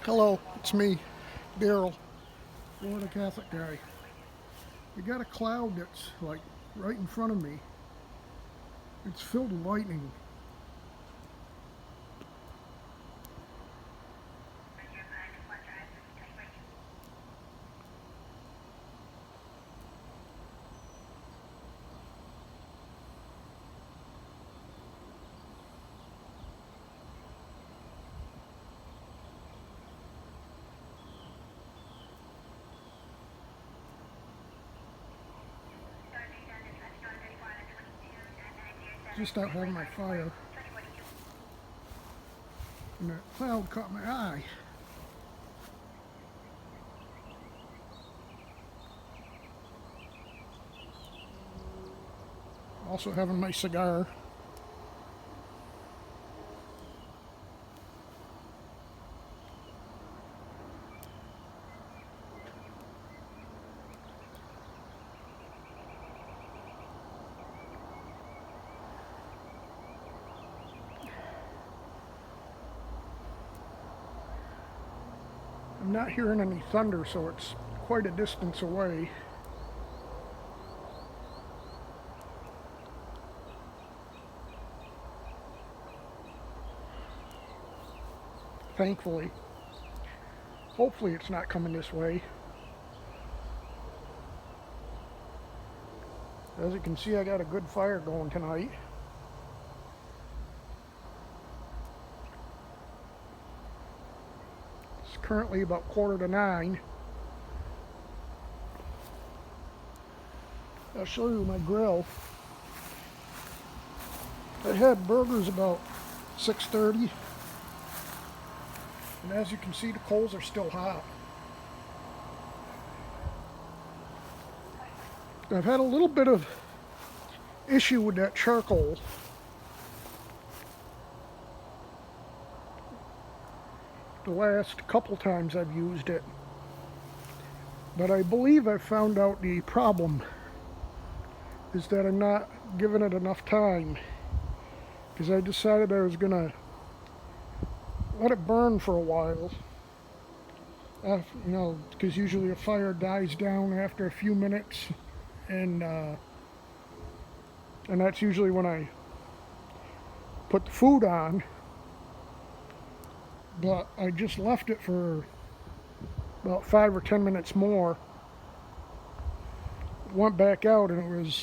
Hello, it's me, Daryl, Florida Catholic guy. We got a cloud that's like right in front of me. It's filled with lightning. Just out having my fire, and that cloud caught my eye. Also having my cigar. I'm not hearing any thunder, so it's quite a distance away. Thankfully. Hopefully it's not coming this way. As you can see, I got a good fire going tonight. It's currently about 8:45. I'll show you my grill. I had burgers about 6:30, and as you can see, the coals are still hot. I've had a little bit of issue with that charcoal. The last couple times I've used it, but I believe I found out the problem is that I'm not giving it enough time, because I decided I was gonna let it burn for a while. Because usually a fire dies down after a few minutes, and that's usually when I put the food on. But I just left it for about 5 or 10 minutes more. Went back out and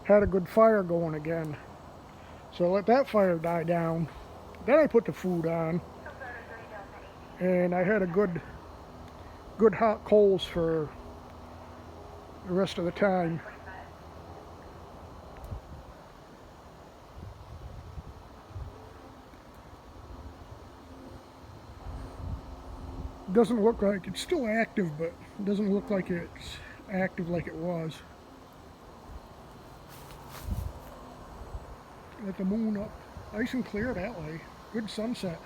had a good fire going again. So I let that fire die down. Then I put the food on, and I had a good hot coals for the rest of the time. Doesn't look like it's still active, but it doesn't look like it's active like it was. Got the moon up nice and clear that way. Good sunset.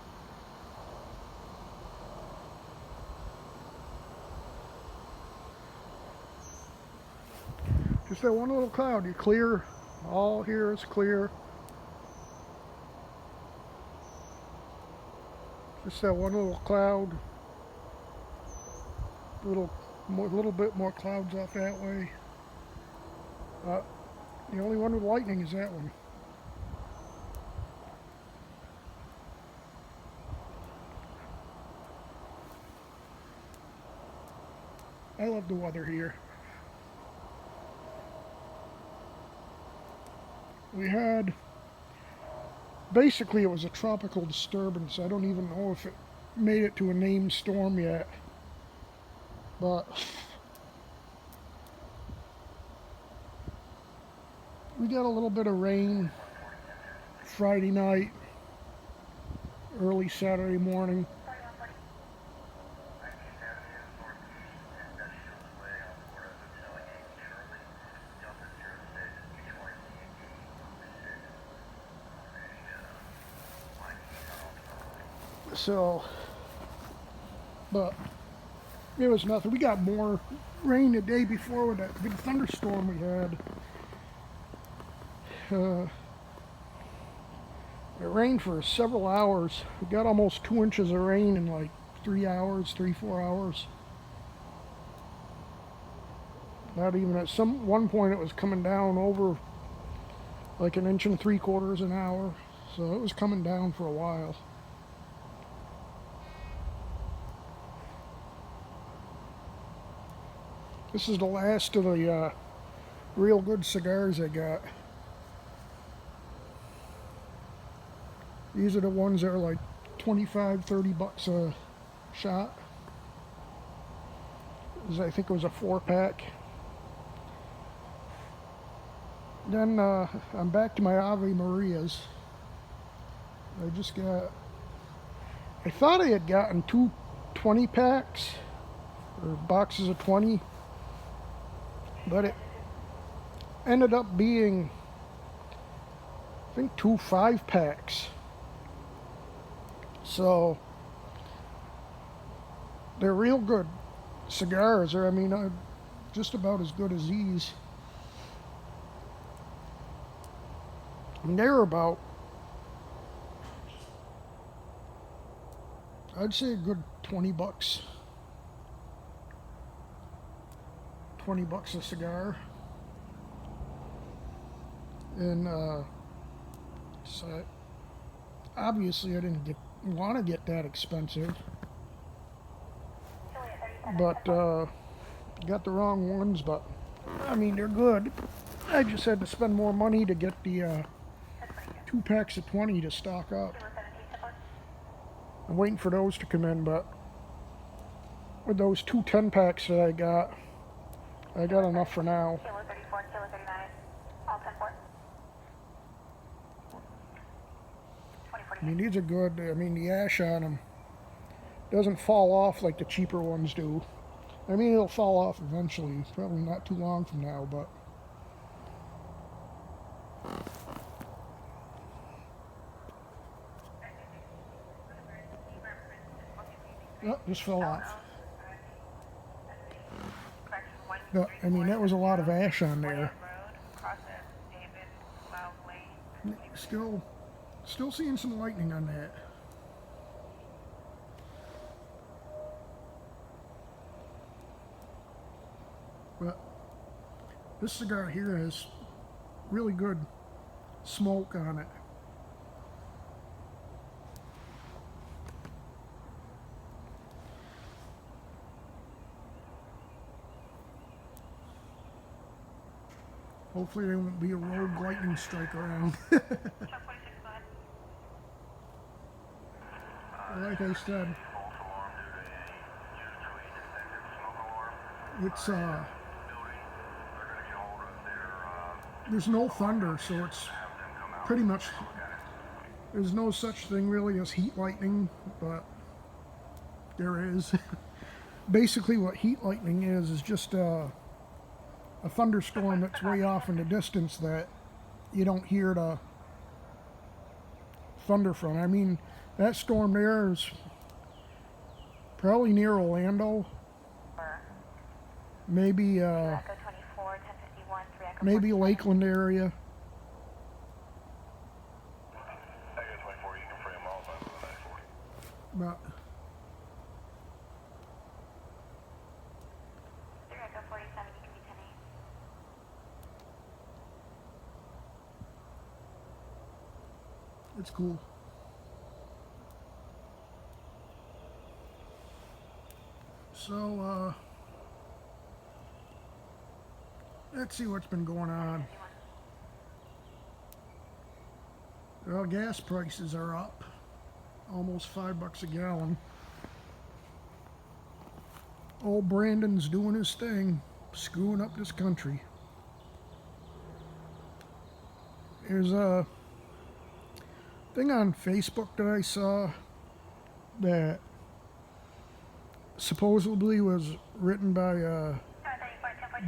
Just that one little cloud. You clear. All here is clear. Just that one little cloud. Little bit more clouds off that way. The only one with lightning is that one. I love the weather here. Basically it was a tropical disturbance. I don't even know if it made it to a named storm yet. But we got a little bit of rain Friday night, early Saturday morning. So, but it was nothing. We got more rain the day before with that big thunderstorm we had. It rained for several hours. We got almost 2 inches of rain in like 3 hours, 3, 4 hours. Not even at one point it was coming down over like 1.75 inches an hour. So it was coming down for a while. This is the last of the real good cigars I got. These are the ones that are like 25, 30 bucks a shot. I think it was a 4-pack. Then I'm back to my Ave Marias. I thought I had gotten two 20-packs, or boxes of 20, but it ended up being, I think, two 5-packs. So they're real good cigars. I mean, just about as good as these. And they're about, I'd say, a good 20 bucks. 20 bucks a cigar. And so obviously I didn't want to get that expensive, but got the wrong ones. But I mean, they're good. I just had to spend more money to get the 2 packs of 20 to stock up. I'm waiting for those to come in, but with those 2 10-packs that I got enough for now. I mean, these are good. I mean, the ash on them doesn't fall off like the cheaper ones do. I mean, it'll fall off eventually, probably not too long from now, but oh, just fell off. But, I mean, that was a lot of ash on there. Still seeing some lightning on that. But this cigar here has really good smoke on it. Hopefully there won't be a rogue lightning strike around. Like I said, it's there's no thunder, so it's pretty much, there's no such thing really as heat lightning, but there is. Basically what heat lightning is just a thunderstorm that's way off in the distance that you don't hear the thunder from. I mean, that storm there is probably near Orlando. Maybe maybe Lakeland area. But it's cool. So let's see what's been going on. Well, gas prices are up, almost $5 a gallon. Old Brandon's doing his thing, screwing up this country. There's a thing on Facebook that I saw that supposedly was written by a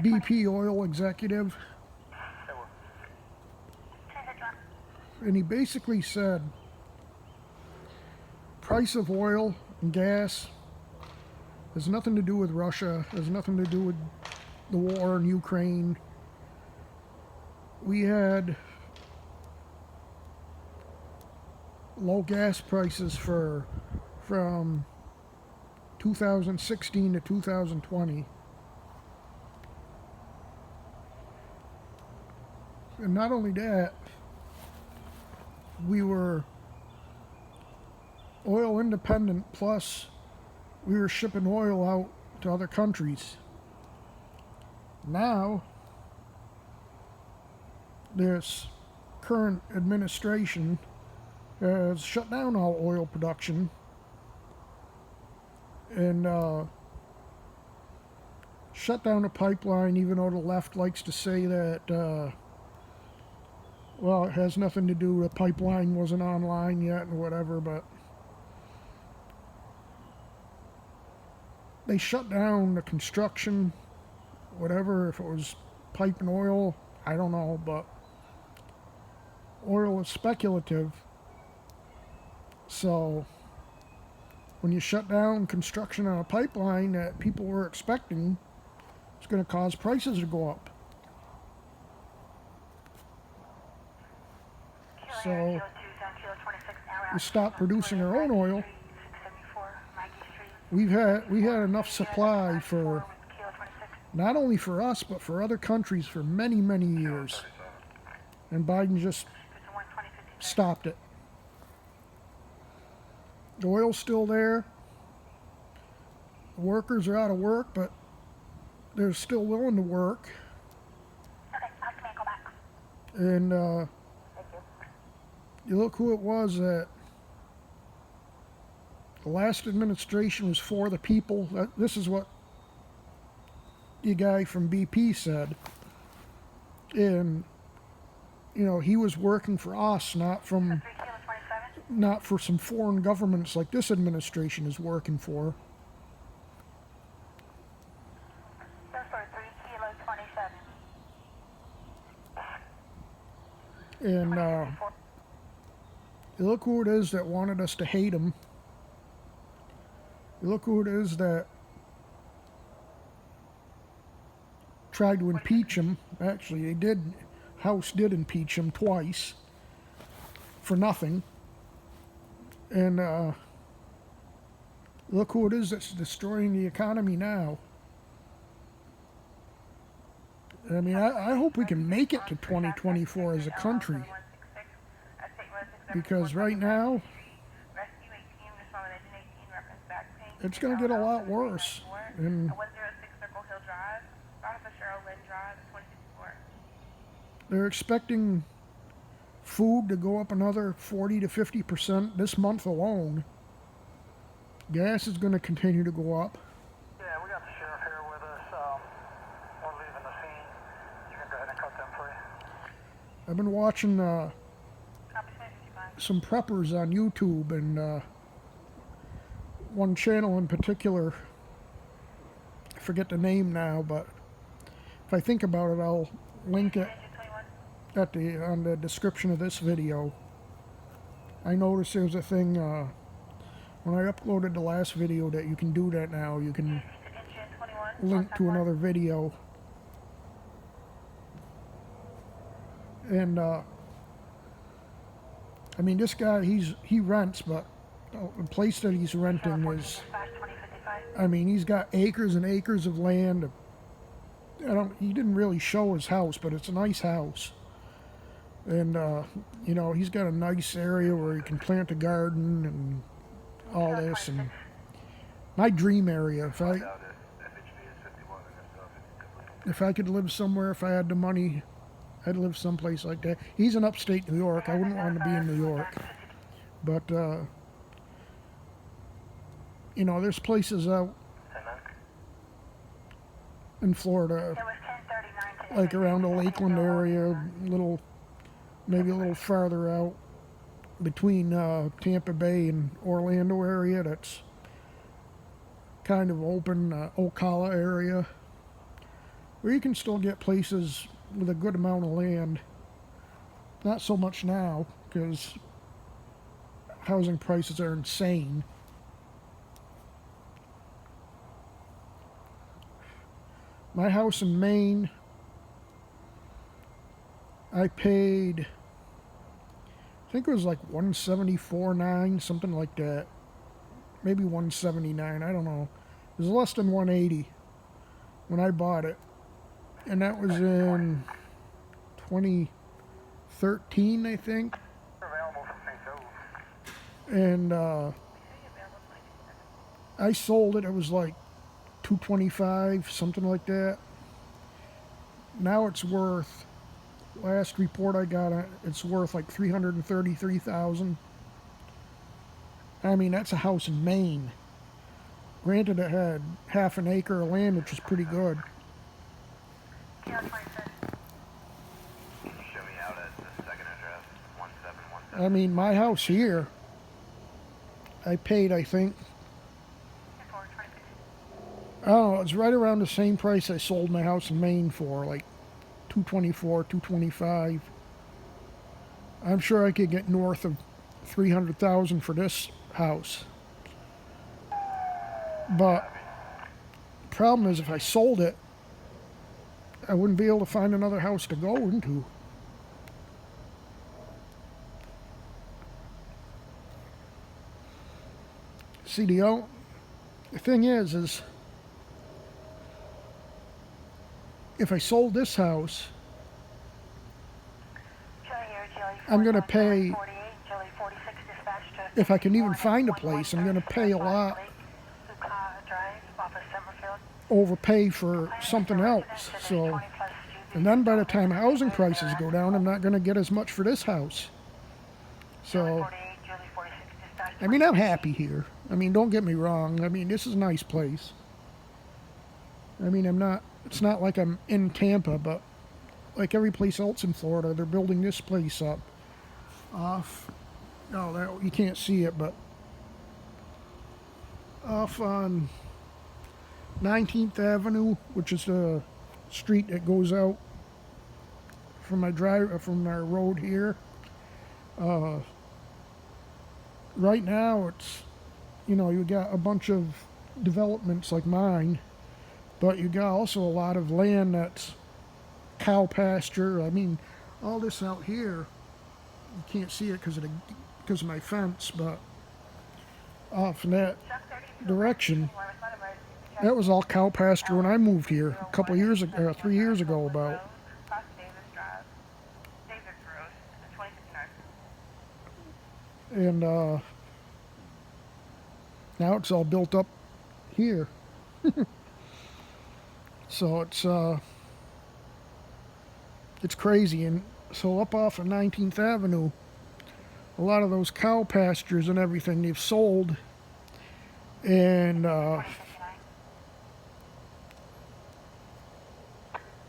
BP oil executive, and he basically said price of oil and gas has nothing to do with Russia, has nothing to do with the war in Ukraine. We had low gas prices from 2016 to 2020. And not only that, we were oil independent, plus we were shipping oil out to other countries. Now, this current administration has shut down all oil production and shut down the pipeline, even though the left likes to say that, well, it has nothing to do with the pipeline wasn't online yet and whatever, but they shut down the construction, whatever, if it was pipe and oil, I don't know, but oil is speculative. So when you shut down construction on a pipeline that people were expecting, it's going to cause prices to go up. So we stopped producing our own oil. We had enough supply for not only for us but for other countries for many years, and Biden just stopped it. The oil's still there. The workers are out of work, but they're still willing to work. And you look who it was that the last administration was for the people. This is what the guy from BP said. And, you know, he was working for us, not for some foreign governments like this administration is working for. And you look who it is that wanted us to hate him. You look who it is that tried to impeach him. Actually, House did impeach him twice for nothing. And look who it is that's destroying the economy now. I mean, I hope we can make it to 2024 as a country. Because right now, it's going to get a lot worse. And they're expecting food to go up another 40 to 50% this month alone. Gas is going to continue to go up. Yeah, we got the sheriff here with us. We're leaving the scene. You can go ahead and cut them free. I've been watching some preppers on YouTube, and one channel in particular, I forget the name now, but if I think about it, I'll link it on the description of this video. I noticed there's a thing when I uploaded the last video that you can do that now. You can link to another video. And I mean, this guy, he rents, but the place that he's renting is, I mean, he's got acres and acres of land. He didn't really show his house, but it's a nice house. And, you know, he's got a nice area where he can plant a garden and all this. And my dream area, if I could live somewhere, if I had the money, I'd live someplace like that. He's in upstate New York. I wouldn't want to be in New York. But, you know, there's places out in Florida, like around the Lakeland area, maybe a little farther out between Tampa Bay and Orlando area, that's kind of open, Ocala area, where you can still get places with a good amount of land. Not so much now, because housing prices are insane. My house in Maine, I paid, I think it was like $174.9, something like that. maybe 179. I don't know. It was less than 180 when I bought it, and that was in 2013, I think. Available from St. Joe. And I sold it. It was like 225, something like that. Now it's worth. Last report I got, it's worth like 333,000. I mean, that's a house in Maine. Granted, it had half an acre of land, which is pretty good. Show me out at the second address, 1717. I mean, my house here, I paid, I think, I don't know, it's right around the same price I sold my house in Maine for, like 224, 225. I'm sure I could get north of 300,000 for this house. But the problem is, if I sold it, I wouldn't be able to find another house to go into. See, the thing is if I sold this house, I'm going to pay, if I can even find a place, I'm going to pay a lot, overpay for something else. So, and then by the time housing prices go down, I'm not going to get as much for this house. So, I mean, I'm happy here. I mean, don't get me wrong. I mean, this is a nice place. I mean, it's not like I'm in Tampa, but like every place else in Florida, they're building this place up off, you can't see it, but off on 19th Avenue, which is the street that goes out from from our road here. Right now, it's, you got a bunch of developments like mine, but you got also a lot of land that's cow pasture. I mean, all this out here, you can't see it because of my fence, but off in that direction, that was all cow pasture when I moved here a couple years ago, 3 years ago about. And now it's all built up here. So it's crazy. And so up off of 19th Avenue, a lot of those cow pastures and everything they've sold. And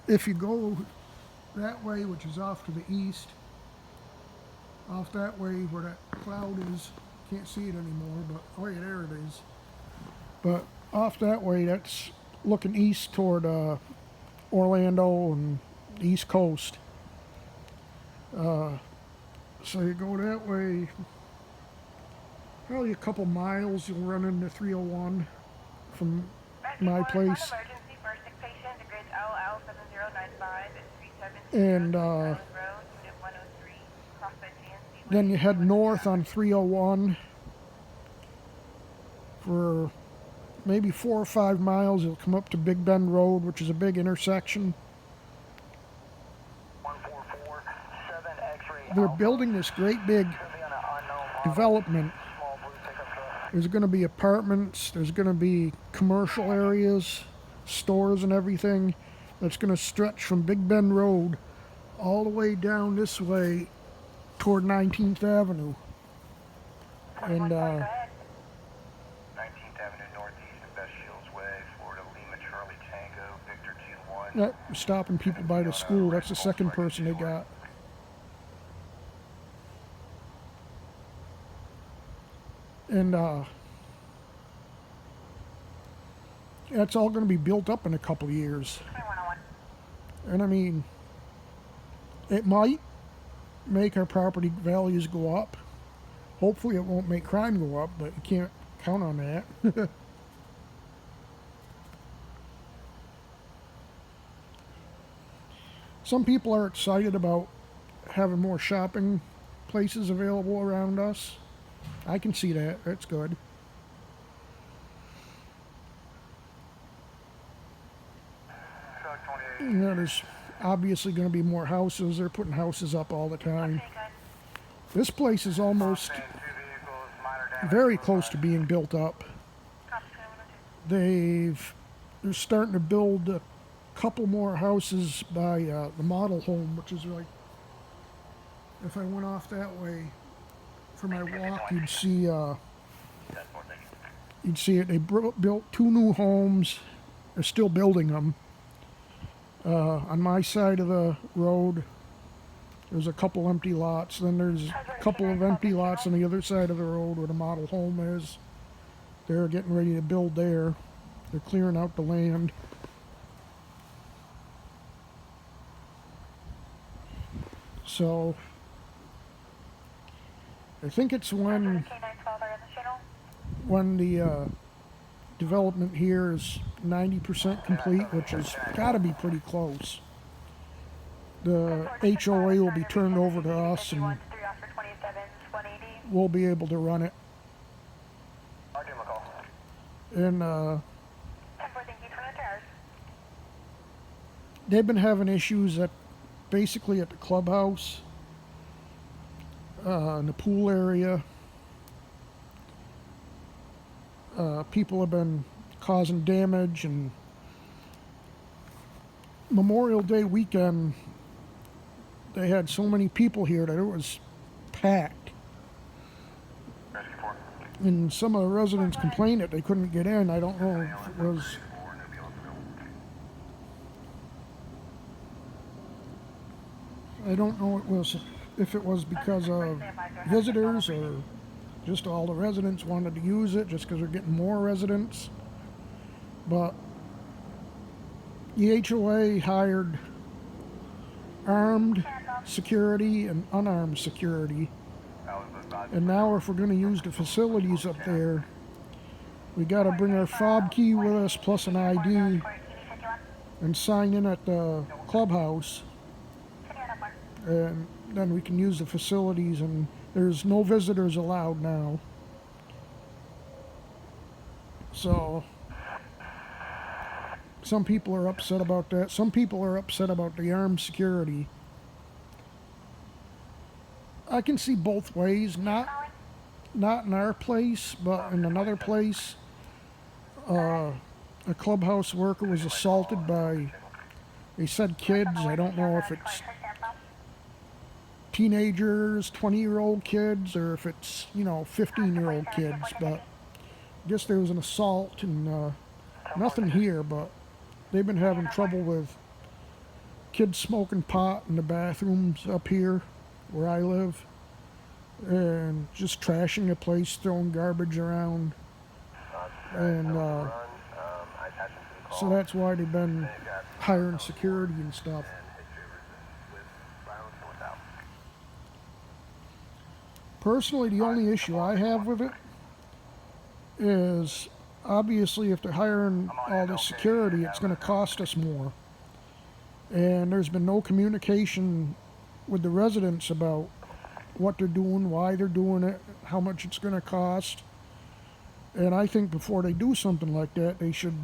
if you go that way, which is off to the east, off that way where that cloud is, can't see it anymore, but oh yeah, there it is. But off that way, that's looking east toward Orlando and the East Coast. So you go that way, probably a couple miles, you'll run into 301 from my place. And then you head north on 301 for maybe 4 or 5 miles. You'll come up to Big Bend Road, which is a big intersection. They're building this great big development. There's going to be apartments, there's going to be commercial areas, stores and everything. That's going to stretch from Big Bend Road all the way down this way toward 19th Avenue. And 19th Avenue Northeast and Best Shields Way, Florida, Lima, Charlie Tango, Victor 21. Stopping people by the school. That's the second person they got. And that's all going to be built up in a couple of years. And I mean, it might make our property values go up. Hopefully it won't make crime go up, but you can't count on that. Some people are excited about having more shopping places available around us. I can see that. That's good. You know, there's obviously going to be more houses. They're putting houses up all the time. Okay, good. This place is almost Two vehicles, minor damage. very close to being built up. Copy, 2102. They're starting to build a couple more houses by the model home, which is like, if I went off that way for my walk, you'd see it. They built 2 new homes. They're still building them. On my side of the road, there's a couple empty lots. Then there's a couple of empty lots on the other side of the road where the model home is. They're getting ready to build there. They're clearing out the land. So I think it's when the development here is 90% complete, which has got to be pretty close. The HOA will be turned over to us and we'll be able to run it. And they've been having issues basically at the clubhouse, in the pool area. People have been causing damage, and Memorial Day weekend they had so many people here that it was packed. And some of the residents complained that they couldn't get in. I don't know if it was if it was because of visitors or just all the residents wanted to use it just because they're getting more residents. But the HOA hired armed security and unarmed security. And now if we're going to use the facilities up there, we got to bring our fob key with us plus an ID and sign in at the clubhouse. And then we can use the facilities, and there's no visitors allowed now. So some people are upset about that. Some people are upset about the armed security. I can see both ways. Not in our place, but in another place. A clubhouse worker was assaulted by, they said kids. I don't know if it's teenagers, 20-year-old kids, or if it's, 15-year-old kids. But I guess there was an assault, and nothing here, but they've been having trouble with kids smoking pot in the bathrooms up here where I live, and just trashing the place, throwing garbage around. And so that's why they've been hiring security and stuff. Personally, the only issue I have with it is, obviously, if they're hiring all this security, it's going to cost us more. And there's been no communication with the residents about what they're doing, why they're doing it, how much it's going to cost. And I think before they do something like that, they should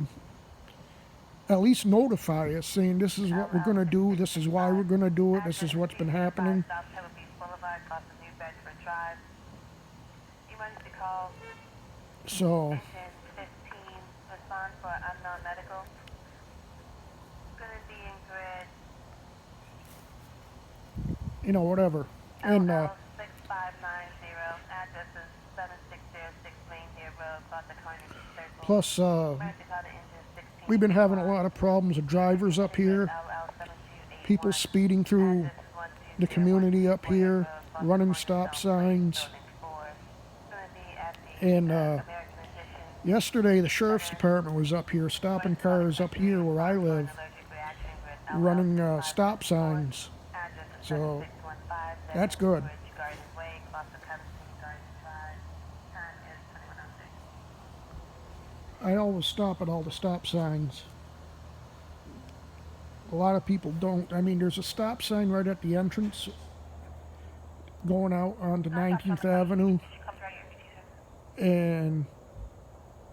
at least notify us, saying this is what we're going to do, this is why we're going to do it, this is what's been happening. So, whatever. And plus, we've been having a lot of problems with drivers up here. People speeding through the community up here, running stop signs. And yesterday, the sheriff's department was up here, stopping cars up here where I live, running stop signs. So that's good. I always stop at all the stop signs. A lot of people don't. I mean, there's a stop sign right at the entrance going out onto 19th Avenue. And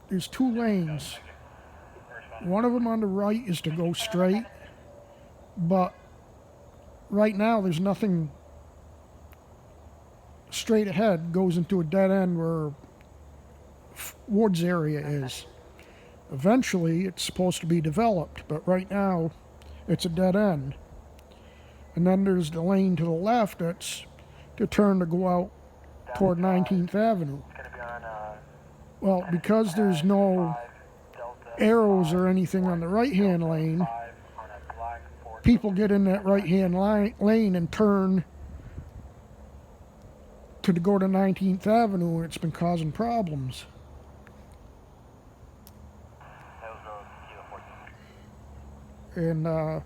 there's 2 lanes. One of them on the right is to go straight, But right now, there's nothing straight ahead, goes into a dead end where woods area is. Eventually, it's supposed to be developed, but right now, it's a dead end. And then there's the lane to the left that's to turn to go out toward 19th Avenue. It's going to be on Well, because there's no 5 Delta arrows or anything on the right-hand lane, 5 on a black Ford. people get in that right-hand lane and turn to go to 19th Avenue, and it's been causing problems. Hills Road, Kilo 14. And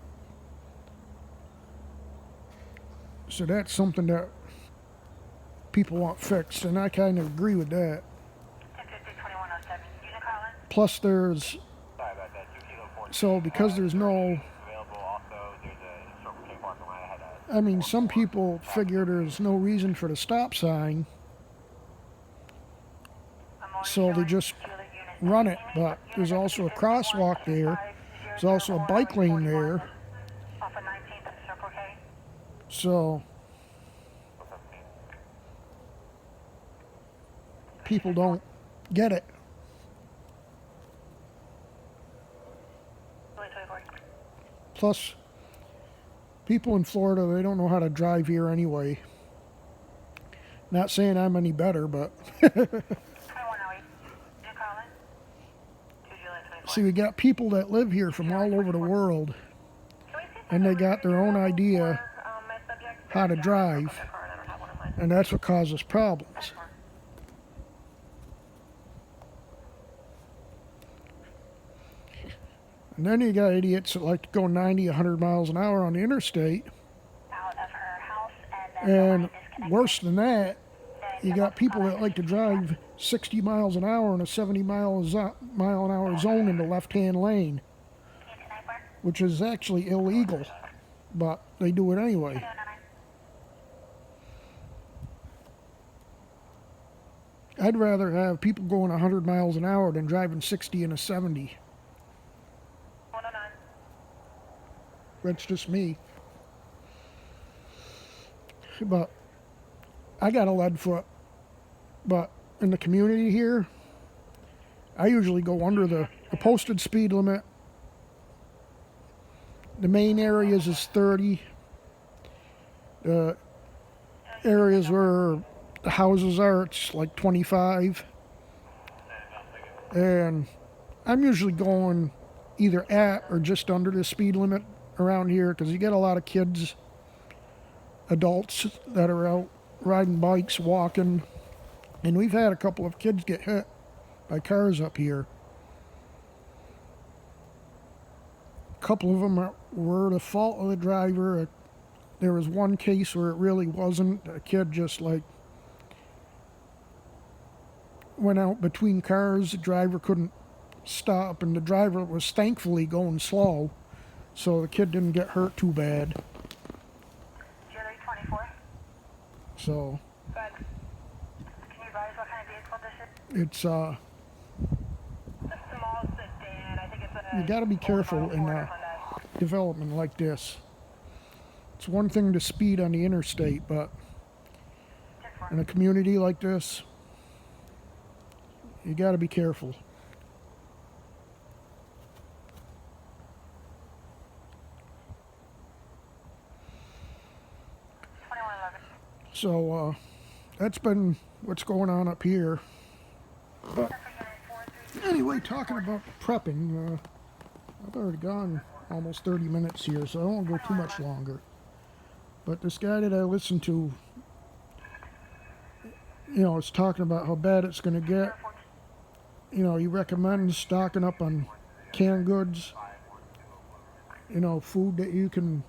so that's something that people want fixed, and I kind of agree with that. 1050-2107. Unit calling. Plus, there's Sorry about that. 2 Kilo 14. so because there's no, Available also. There's a Circle K parking lot ahead of. I mean, some people figure there's no reason for the stop sign, so they just run it. But there's also a crosswalk there. There's also a bike lane there. Off of 19th and Circle K. So people don't get it. Plus, people in Florida, they don't know how to drive here anyway. Not saying I'm any better, but 2108. Unit calling. 2 Juliet 24. see, we got people that live here from all over the world, and they got their own idea how to drive, and that's what causes problems. And then you got idiots that like to go 90, 100 miles an hour on the interstate, Out of her house, and then the line and is connected. worse than that, you got people that like to drive 60 miles an hour in a 70 mile an hour zone in the left-hand lane, which is actually illegal, but they do it anyway. I'd rather have people going 100 miles an hour than driving 60 in a 70. 109. That's just me. But I got a lead foot. But in the community here, I usually go under the posted speed limit. The main areas is 30. The areas where the houses are, it's like 25. And I'm usually going either at or just under the speed limit around here because you get a lot of kids, adults that are out riding bikes, walking. And we've had a couple of kids get hit by cars up here. A couple of them were the fault of the driver. There was one case where it really wasn't. A kid just like went out between cars. The driver couldn't stop, and the driver was thankfully going slow, so the kid didn't get hurt too bad. Juliet 24. So Good. Can you advise what kind of vehicle this is? it's A small sedan. I think it's a. you got to be careful in development like this. It's one thing to speed on the interstate, but in a community like this, you got to be careful. So that's been what's going on up here. But anyway, talking about prepping, I've already gone almost 30 minutes here, so I won't go too much longer. But this guy that I listened to, is talking about how bad it's going to get. He recommends stocking up on canned goods, food that you can,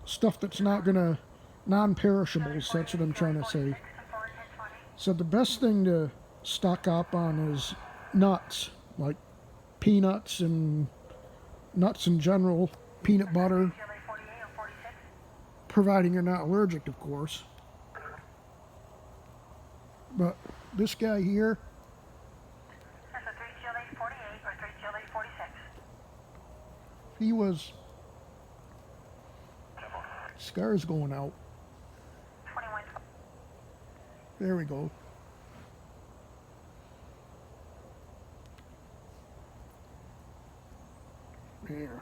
stuff that's not going to, non-perishables, that's what I'm trying to say. So the best thing to stock up on is nuts, like peanuts and nuts in general, peanut butter, providing you're not allergic, of course. But this guy here, That's a 3 Juliet 48 or 3 He was. Scar's going out. 21. There we go. There.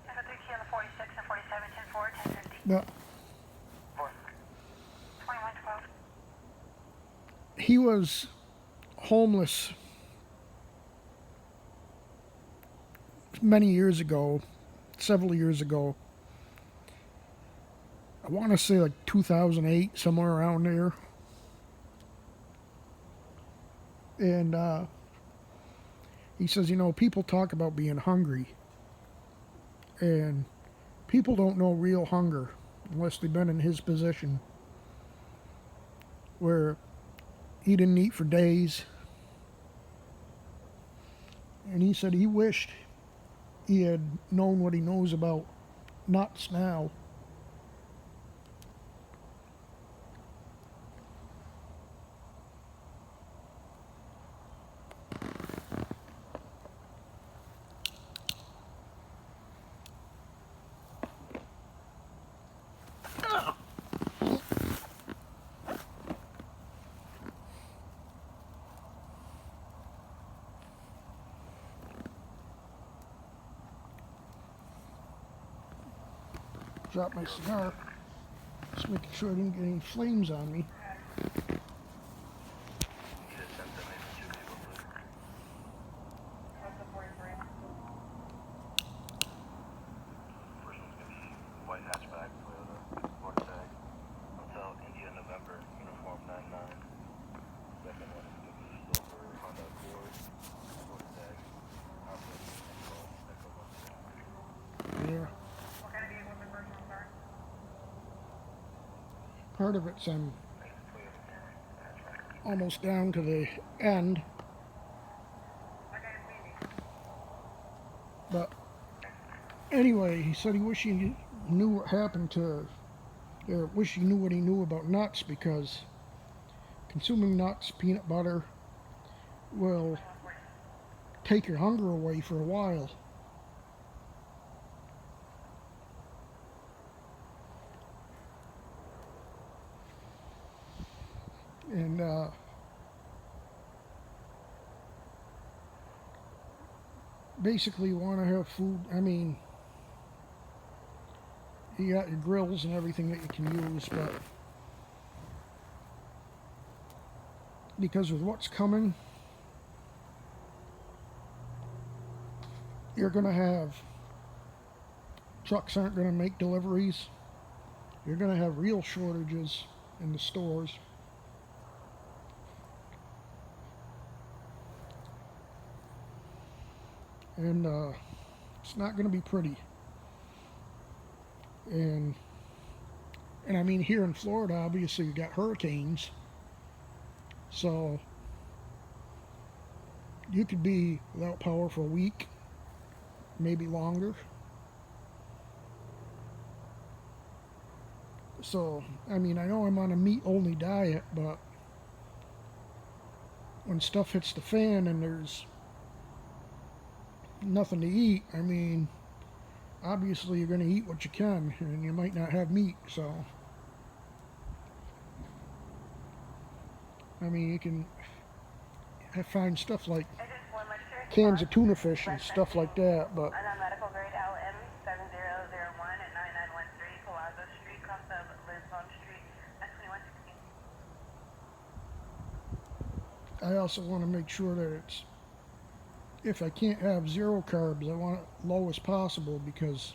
Echo 3 kilo 46 and 47, 10 4, 10 50. But 21 12. he was homeless many years ago, several years ago. I want to say like 2008, somewhere around there. And he says, you know, people talk about being hungry. And people don't know real hunger unless they've been in his position, where he didn't eat for days. And he said he wished he had known what he knows about nuts now. Dropped my cigar. Just making sure I didn't get any flames on me. What's the 43? First one's gonna be white hatchback, Toyota, Florida tag. Hotel India November, uniform 99. Second one is gonna be silver Honda Accord, Florida tag. Echo 1. Yeah. What kind of vehicle is the first one, sir? Part of it's almost down to the end. What kind of vehicle? But anyway, he said he wished he knew what happened to, or wish he knew what he knew about nuts, because consuming nuts, peanut butter, will take your hunger away for a while. And basically you want to have food. I mean, you got your grills and everything that you can use, but because with what's coming, you're going to have trucks aren't going to make deliveries. You're going to have real shortages in the stores. And it's not going to be pretty. And I mean, here in Florida, obviously you got hurricanes, so you could be without power for a week, maybe longer. So I mean, I know I'm on a meat-only diet, but when stuff hits the fan and there's nothing to eat, I mean, obviously you're going to eat what you can, and you might not have meat. So I mean, you can find stuff like I just one lecture. cans of tuna fish and stuff like that, but I'm on medical grade LM 7001 at 9913 Palazzo Street, Costa Lisbon Street, at 2116. I also want to make sure that it's, if I can't have zero carbs, I want it low as possible, because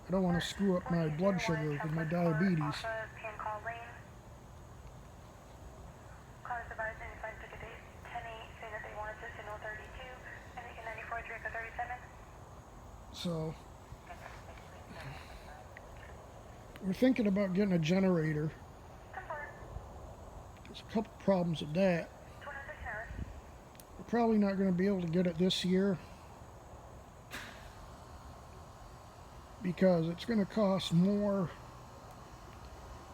I don't want to screw up my blood sugar with my diabetes. Cars advised inside took a date 10-8, saying that they wanted to signal 32, and they can 94 Draco 37. So we're thinking about getting a generator. There's a couple problems with that. We're probably not going to be able to get it this year, because it's going to cost more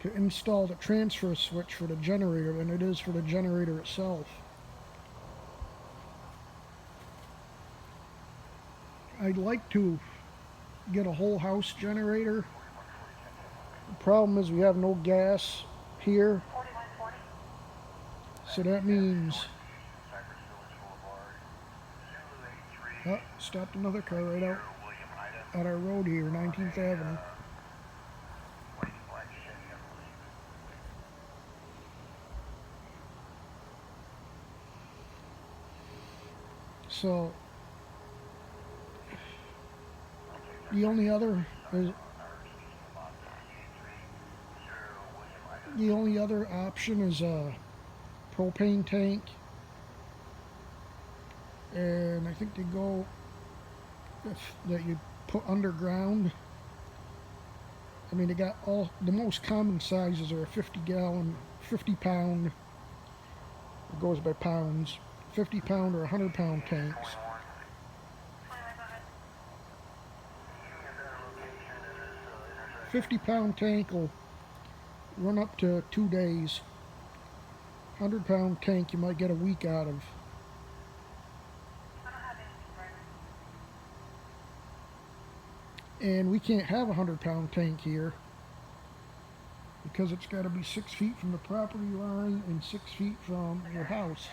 to install the transfer switch for the generator than it is for the generator itself. I'd like to get a whole house generator. The problem is we have no gas here, 4140. so that means... Cypress Village Boulevard, Zulu 83, Oh, stopped another car right out William Ida, at our road here, 19th Avenue. white and black Chevy, I believe. So the only other is the only other option is a propane tank, and I think they go that you put underground. I mean, they got all the most common sizes are a 50-gallon, 50-pound. It goes by pounds. 50-pound or 100-pound tanks. 50-pound tank will run up to 2 days. 100-pound tank you might get a week out of. I don't have anything right And we can't have a 100-pound tank here because it's got to be 6 feet from the property line and 6 feet from your house.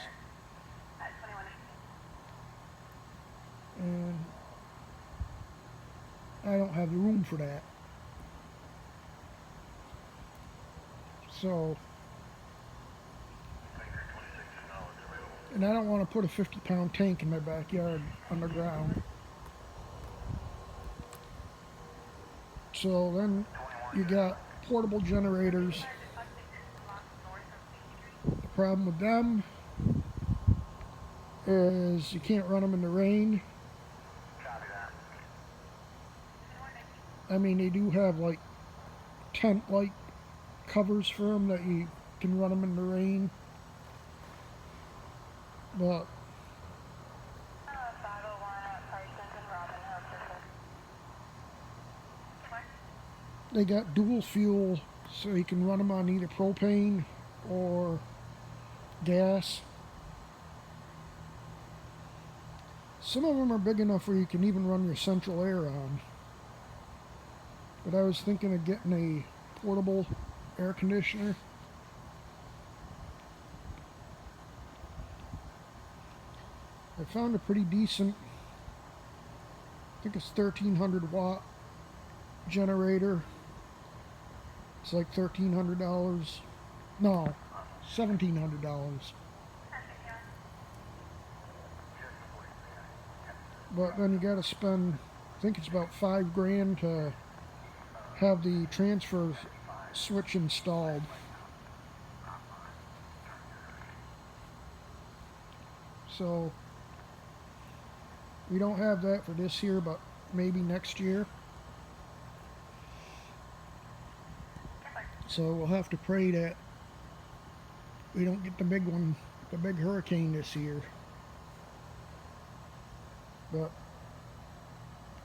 now. At 21. And I don't have the room for that. So, and I don't want to put a 50-pound tank in my backyard underground. So then you got portable generators. The problem with them is you can't run them in the rain. I mean, they do have like tent-like covers for them that you can run them in the rain. But 501 at Parsons and Robin Hood. they got dual fuel, so you can run them on either propane or gas. Some of them are big enough where you can even run your central air on. But I was thinking of getting a portable air conditioner. I found a pretty decent, I think it's 1300 watt generator. It's like $1,300. No, $1,700. But then you got to spend, I think it's about $5,000 to have the transfer switch installed. So we don't have that for this year, but maybe next year. So we'll have to pray that we don't get the big one, the big hurricane this year. But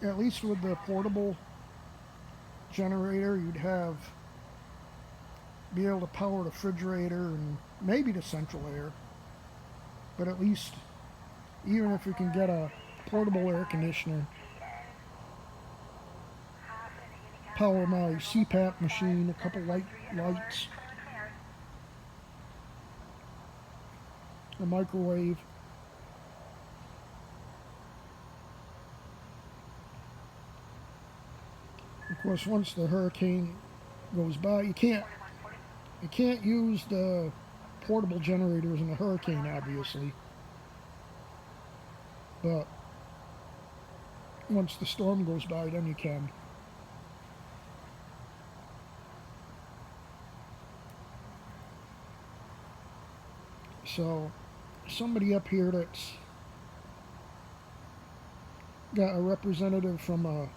at least with the portable generator, you'd be able to power the refrigerator and maybe the central air. But at least, even if we can get a portable air conditioner, power my CPAP machine, a couple lights, a microwave. Of course, once the hurricane goes by, you can't use the portable generators in a hurricane, obviously. But once the storm goes by, then you can. So somebody up here that's got a representative from a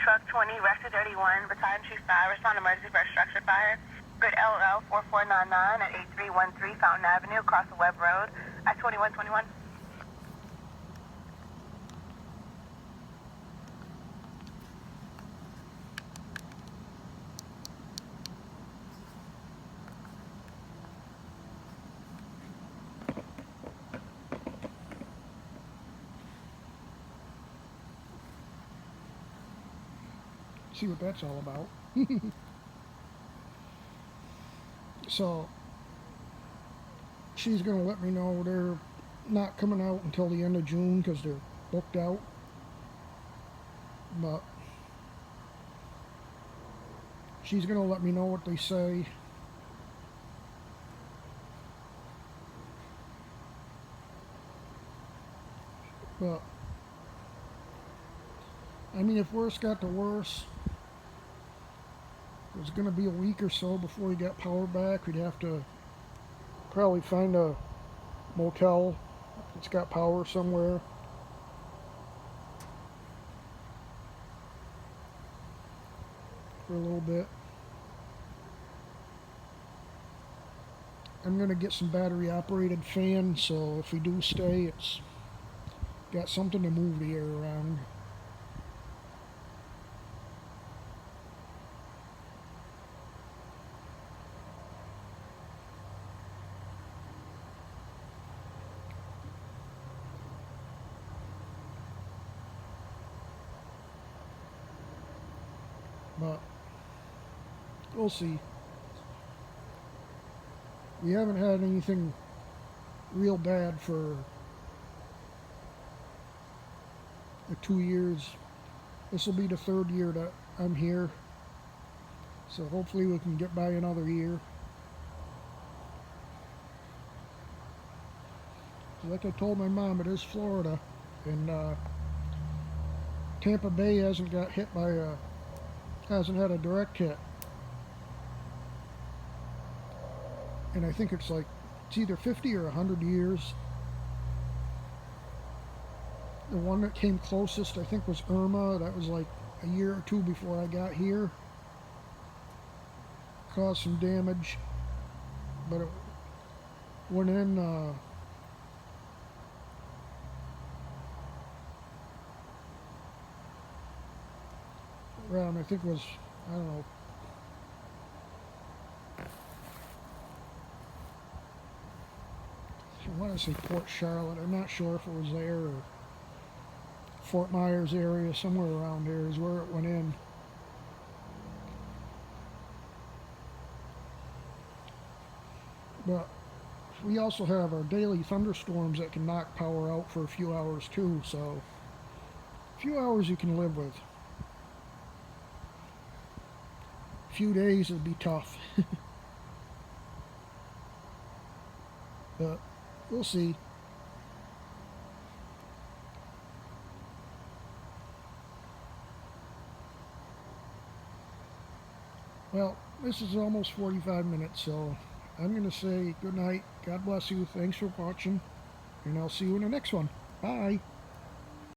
Truck 20, Rescue 31, Battalion Chief 5, respond to emergency for a structure fire. Grid LL 4499 at 8313 Fountain Avenue, across the Webb Road at 2121. see what that's all about. So she's gonna let me know they're not coming out until the end of June because they're booked out. But she's gonna let me know what they say. But I mean, if worse got to worse, it was gonna be a week or so before we got power back. We'd have to probably find a motel that's got power somewhere. For a little bit. I'm gonna get some battery operated fans, so if we do stay, it's got something to move the air around. But we'll see. We haven't had anything real bad for 2 years. This will be the third year that I'm here. So hopefully we can get by another year. Like I told my mom, it is Florida. And Tampa Bay hasn't got hit by hasn't had a direct hit. And I think it's either 50 or 100 years. The one that came closest, I think, was Irma. That was like a year or two before I got here. Caused some damage, but it went in around, I think it was, I don't know, I want to say Port Charlotte. I'm not sure if it was there or Fort Myers area, somewhere around there is where it went in. But we also have our daily thunderstorms that can knock power out for a few hours too, so a few hours you can live with. A few days would be tough. But we'll see. Well, this is almost 45 minutes, so I'm going to say good night. God bless you. Thanks for watching. And I'll see you in the next one. Bye.